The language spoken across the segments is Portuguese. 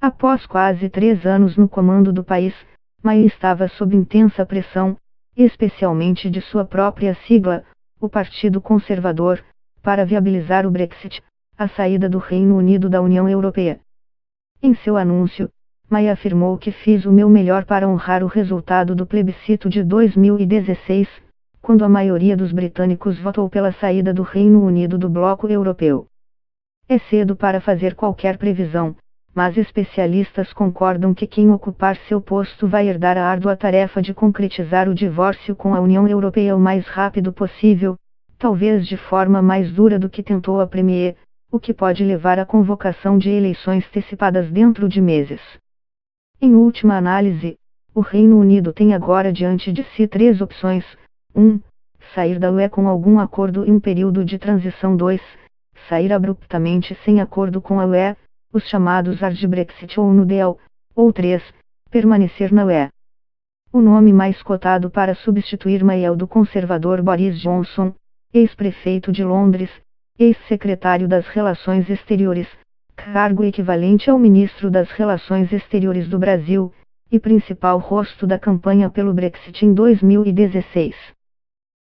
Após quase 3 anos no comando do país, May estava sob intensa pressão, especialmente de sua própria sigla, o Partido Conservador, para viabilizar o Brexit, a saída do Reino Unido da União Europeia. Em seu anúncio, May afirmou que fiz o meu melhor para honrar o resultado do plebiscito de 2016, quando a maioria dos britânicos votou pela saída do Reino Unido do bloco europeu. É cedo para fazer qualquer previsão, mas especialistas concordam que quem ocupar seu posto vai herdar a árdua tarefa de concretizar o divórcio com a União Europeia o mais rápido possível, talvez de forma mais dura do que tentou a Premier, o que pode levar à convocação de eleições antecipadas dentro de meses. Em última análise, o Reino Unido tem agora diante de si 3 opções: 1. Sair da UE com algum acordo em um período de transição. 2. Sair abruptamente sem acordo com a UE, os chamados hard Brexit ou no deal, ou 3. Permanecer na UE. O nome mais cotado para substituir May é o do conservador Boris Johnson, ex-prefeito de Londres, ex-secretário das Relações Exteriores, cargo equivalente ao ministro das Relações Exteriores do Brasil, e principal rosto da campanha pelo Brexit em 2016.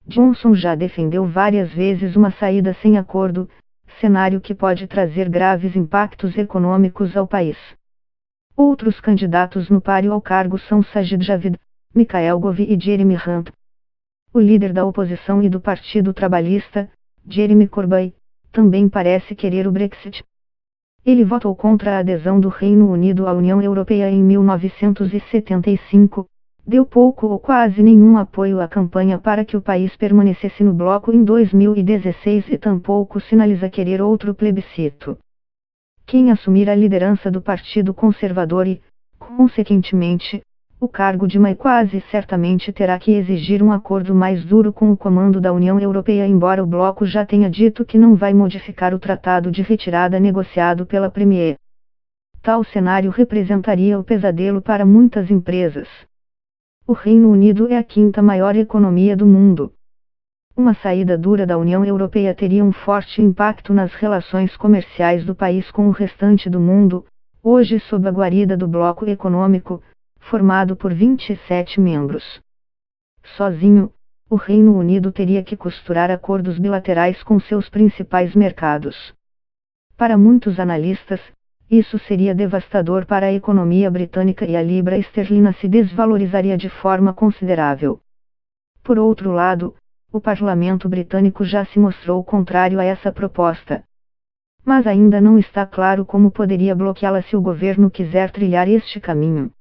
Johnson já defendeu várias vezes uma saída sem acordo, cenário que pode trazer graves impactos econômicos ao país. Outros candidatos no páreo ao cargo são Sajid Javid, Mikhail Gove e Jeremy Hunt. O líder da oposição e do Partido Trabalhista, Jeremy Corbyn, também parece querer o Brexit. Ele votou contra a adesão do Reino Unido à União Europeia em 1975, deu pouco ou quase nenhum apoio à campanha para que o país permanecesse no bloco em 2016 e tampouco sinaliza querer outro plebiscito. Quem assumir a liderança do Partido Conservador e, consequentemente, o cargo de May quase certamente terá que exigir um acordo mais duro com o comando da União Europeia, embora o bloco já tenha dito que não vai modificar o tratado de retirada negociado pela Premier. Tal cenário representaria o pesadelo para muitas empresas. O Reino Unido é a 5ª maior economia do mundo. Uma saída dura da União Europeia teria um forte impacto nas relações comerciais do país com o restante do mundo, hoje sob a guarida do bloco econômico, formado por 27 membros. Sozinho, o Reino Unido teria que costurar acordos bilaterais com seus principais mercados. Para muitos analistas, isso seria devastador para a economia britânica e a libra esterlina se desvalorizaria de forma considerável. Por outro lado, o parlamento britânico já se mostrou contrário a essa proposta. Mas ainda não está claro como poderia bloqueá-la se o governo quiser trilhar este caminho.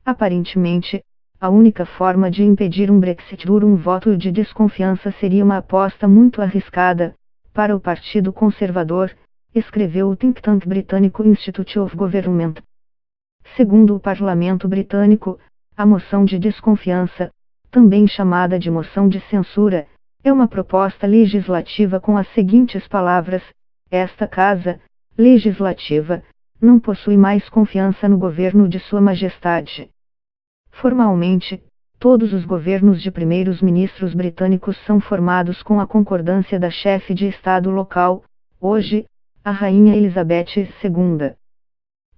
Aparentemente, a única forma de impedir um Brexit por um voto de desconfiança seria uma aposta muito arriscada, para o Partido Conservador, escreveu o think tank britânico Institute of Government. Segundo o parlamento britânico, a moção de desconfiança, também chamada de moção de censura, é uma proposta legislativa com as seguintes palavras: esta Casa Legislativa não possui mais confiança no governo de Sua Majestade. Formalmente, todos os governos de primeiros-ministros britânicos são formados com a concordância da chefe de Estado local, hoje, a Rainha Elizabeth II.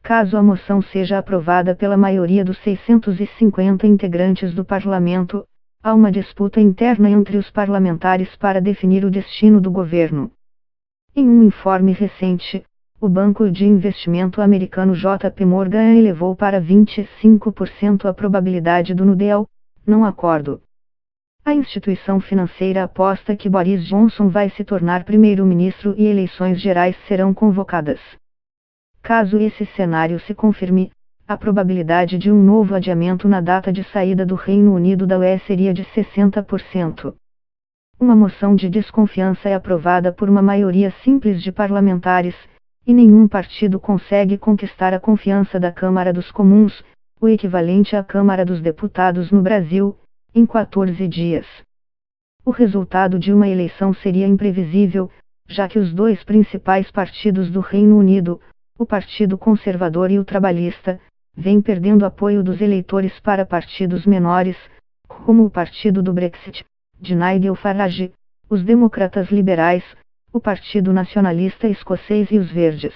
Caso a moção seja aprovada pela maioria dos 650 integrantes do parlamento, há uma disputa interna entre os parlamentares para definir o destino do governo. Em um informe recente, o banco de investimento americano JP Morgan elevou para 25% a probabilidade do no deal, não acordo. A instituição financeira aposta que Boris Johnson vai se tornar primeiro-ministro e eleições gerais serão convocadas. Caso esse cenário se confirme, a probabilidade de um novo adiamento na data de saída do Reino Unido da UE seria de 60%. Uma moção de desconfiança é aprovada por uma maioria simples de parlamentares, e nenhum partido consegue conquistar a confiança da Câmara dos Comuns, o equivalente à Câmara dos Deputados no Brasil, em 14 dias. O resultado de uma eleição seria imprevisível, já que os 2 principais partidos do Reino Unido, o Partido Conservador e o Trabalhista, vêm perdendo apoio dos eleitores para partidos menores, como o Partido do Brexit, de Nigel Farage, os Democratas Liberais, o Partido Nacionalista Escocês e os Verdes.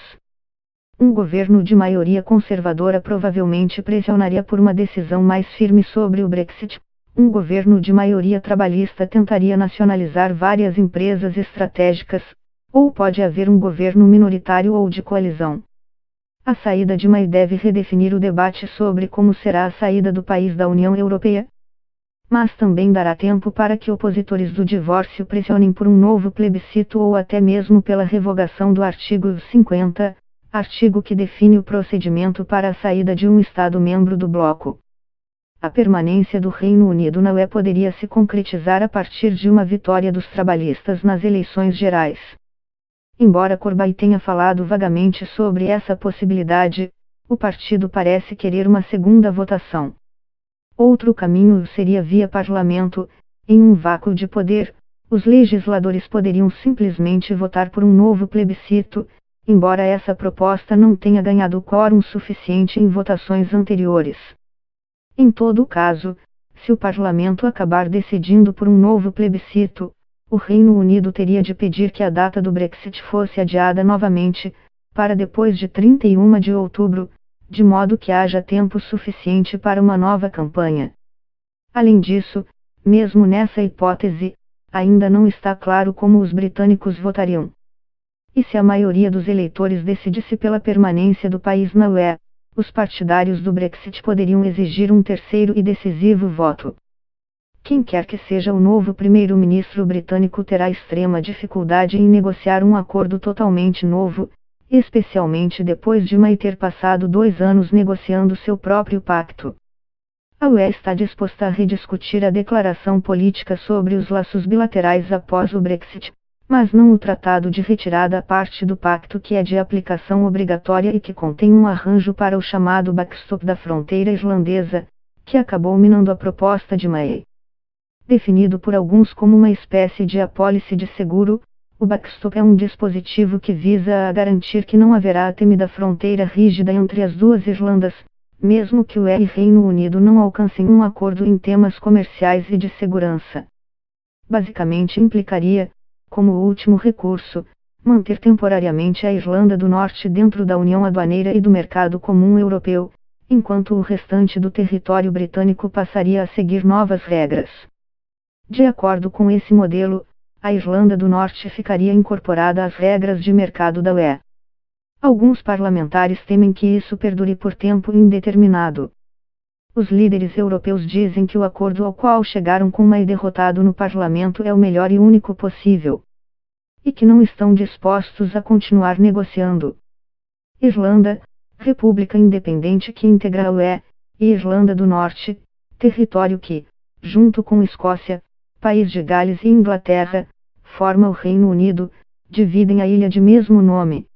Um governo de maioria conservadora provavelmente pressionaria por uma decisão mais firme sobre o Brexit. Um governo de maioria trabalhista tentaria nacionalizar várias empresas estratégicas, ou pode haver um governo minoritário ou de coalizão. A saída de May deve redefinir o debate sobre como será a saída do país da União Europeia. Mas também dará tempo para que opositores do divórcio pressionem por um novo plebiscito ou até mesmo pela revogação do artigo 50, artigo que define o procedimento para a saída de um Estado-membro do bloco. A permanência do Reino Unido na UE poderia se concretizar a partir de uma vitória dos trabalhistas nas eleições gerais. Embora Corbyn tenha falado vagamente sobre essa possibilidade, o partido parece querer uma segunda votação. Outro caminho seria via parlamento. Em um vácuo de poder, os legisladores poderiam simplesmente votar por um novo plebiscito, embora essa proposta não tenha ganhado quórum suficiente em votações anteriores. Em todo caso, se o parlamento acabar decidindo por um novo plebiscito, o Reino Unido teria de pedir que a data do Brexit fosse adiada novamente, para depois de 31 de outubro, de modo que haja tempo suficiente para uma nova campanha. Além disso, mesmo nessa hipótese, ainda não está claro como os britânicos votariam. E se a maioria dos eleitores decidisse pela permanência do país na UE, os partidários do Brexit poderiam exigir um terceiro e decisivo voto. Quem quer que seja o novo primeiro-ministro britânico terá extrema dificuldade em negociar um acordo totalmente novo, especialmente depois de May ter passado 2 anos negociando seu próprio pacto. A UE está disposta a rediscutir a declaração política sobre os laços bilaterais após o Brexit, mas não o tratado de retirada parte do pacto que é de aplicação obrigatória e que contém um arranjo para o chamado backstop da fronteira irlandesa, que acabou minando a proposta de May. Definido por alguns como uma espécie de apólice de seguro, o backstop é um dispositivo que visa a garantir que não haverá a temida fronteira rígida entre as duas Irlandas, mesmo que o UE e Reino Unido não alcancem um acordo em temas comerciais e de segurança. Basicamente implicaria, como último recurso, manter temporariamente a Irlanda do Norte dentro da União Aduaneira e do Mercado Comum Europeu, enquanto o restante do território britânico passaria a seguir novas regras. De acordo com esse modelo, a Irlanda do Norte ficaria incorporada às regras de mercado da UE. Alguns parlamentares temem que isso perdure por tempo indeterminado. Os líderes europeus dizem que o acordo ao qual chegaram com May derrotado no parlamento é o melhor e único possível. E que não estão dispostos a continuar negociando. Irlanda, república independente que integra a UE, e Irlanda do Norte, território que, junto com Escócia, País de Gales e Inglaterra, forma o Reino Unido, dividem a ilha de mesmo nome.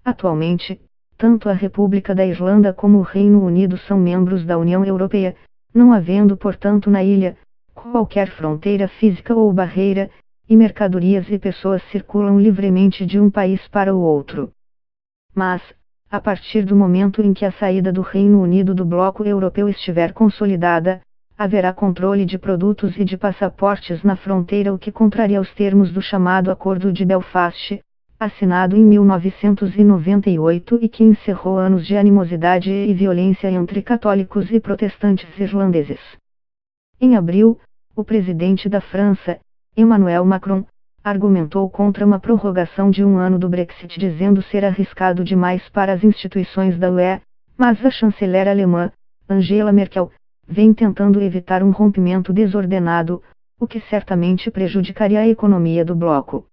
Atualmente, tanto a República da Irlanda como o Reino Unido são membros da União Europeia, não havendo portanto na ilha, qualquer fronteira física ou barreira, e mercadorias e pessoas circulam livremente de um país para o outro. Mas, a partir do momento em que a saída do Reino Unido do bloco europeu estiver consolidada, haverá controle de produtos e de passaportes na fronteira, o que contraria os termos do chamado Acordo de Belfast, assinado em 1998 e que encerrou anos de animosidade e violência entre católicos e protestantes irlandeses. Em abril, o presidente da França, Emmanuel Macron, argumentou contra uma prorrogação de 1 ano do Brexit, dizendo ser arriscado demais para as instituições da UE, mas a chanceler alemã, Angela Merkel, vem tentando evitar um rompimento desordenado, o que certamente prejudicaria a economia do bloco.